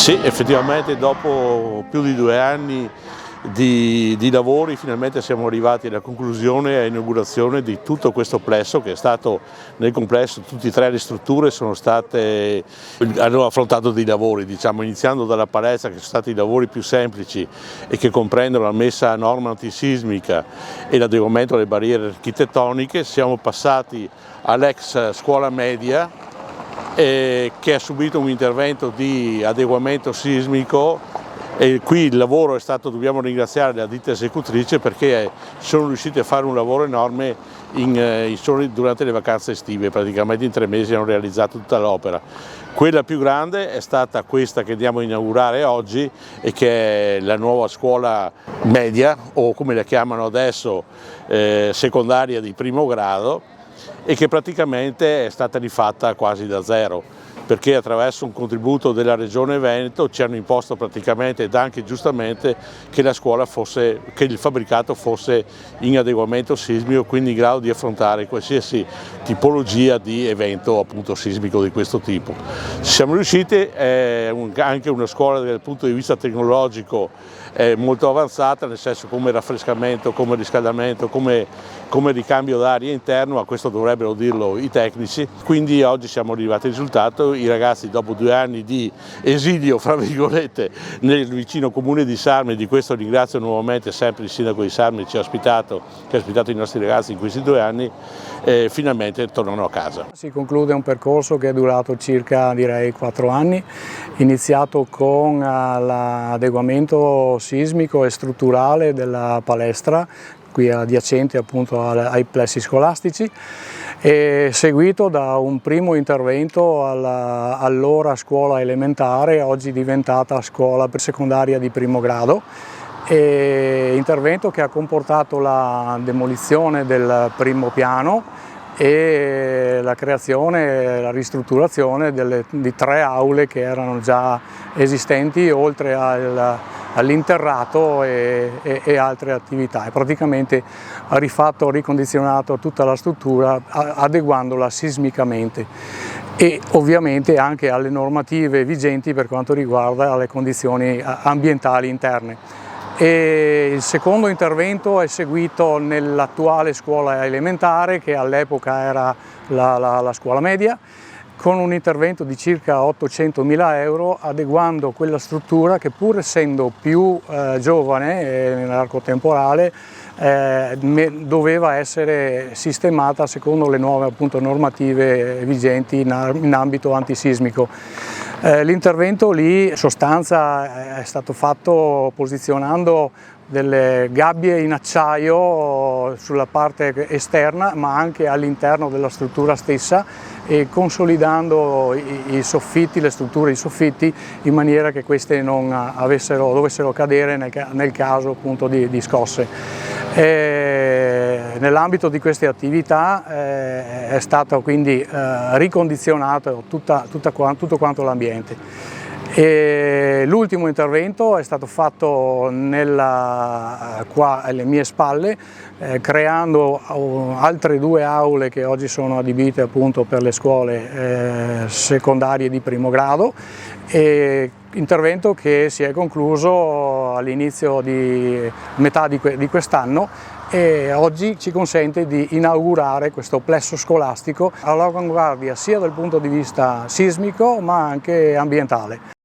Sì, effettivamente dopo più di 2 anni di lavori finalmente siamo arrivati alla conclusione e inaugurazione di tutto questo plesso che è stato nel complesso, tutte e 3 le strutture hanno affrontato dei lavori, diciamo, iniziando dalla palestra che sono stati i lavori più semplici e che comprendono la messa a norma antisismica e l'adeguamento alle barriere architettoniche. Siamo passati all'ex scuola media che ha subito un intervento di adeguamento sismico e qui il lavoro è stato, dobbiamo ringraziare la ditta esecutrice perché sono riusciti a fare un lavoro enorme durante le vacanze estive, praticamente in 3 mesi hanno realizzato tutta l'opera. Quella più grande è stata questa che andiamo a inaugurare oggi e che è la nuova scuola media o come la chiamano adesso secondaria di primo grado, e che praticamente è stata rifatta quasi da zero, perché attraverso un contributo della Regione Veneto ci hanno imposto praticamente ed anche giustamente che che il fabbricato fosse in adeguamento sismico, quindi in grado di affrontare qualsiasi tipologia di evento appunto sismico di questo tipo. Siamo riusciti, anche una scuola dal punto di vista tecnologico molto avanzata, nel senso come raffrescamento, come riscaldamento, come ricambio d'aria interno, ma questo dovrebbero dirlo i tecnici. Quindi oggi siamo arrivati al risultato, i ragazzi dopo 2 anni di esilio, fra virgolette, nel vicino comune di Sarmi, di questo ringrazio nuovamente sempre il sindaco di Sarmi che ha ospitato i nostri ragazzi in questi 2 anni, finalmente tornano a casa. Si conclude un percorso che è durato circa, direi, 4 anni, iniziato con l'adeguamento sismico e strutturale della palestra, qui adiacente appunto ai plessi scolastici, e seguito da un primo intervento all'allora scuola elementare, oggi diventata scuola secondaria di primo grado, intervento che ha comportato la demolizione del primo piano e la creazione, la ristrutturazione di 3 aule che erano già esistenti, oltre all'interrato e altre attività, e praticamente ha ricondizionato tutta la struttura adeguandola sismicamente e ovviamente anche alle normative vigenti per quanto riguarda le condizioni ambientali interne. E il secondo intervento è seguito nell'attuale scuola elementare, che all'epoca era la scuola media, con un intervento di circa 800.000 euro, adeguando quella struttura che, pur essendo più giovane nell'arco temporale, doveva essere sistemata secondo le nuove appunto normative vigenti in ambito antisismico. L'intervento lì in sostanza è stato fatto posizionando delle gabbie in acciaio sulla parte esterna ma anche all'interno della struttura stessa e consolidando i soffitti, le strutture, i soffitti, in maniera che queste non dovessero cadere nel caso appunto di scosse. Nell'ambito di queste attività è stato quindi ricondizionato tutto quanto l'ambiente. L'ultimo intervento è stato fatto qua alle mie spalle, creando altre 2 aule che oggi sono adibite appunto per le scuole secondarie di primo grado, intervento che si è concluso all'inizio di metà di quest'anno e oggi ci consente di inaugurare questo plesso scolastico all'avanguardia sia dal punto di vista sismico ma anche ambientale.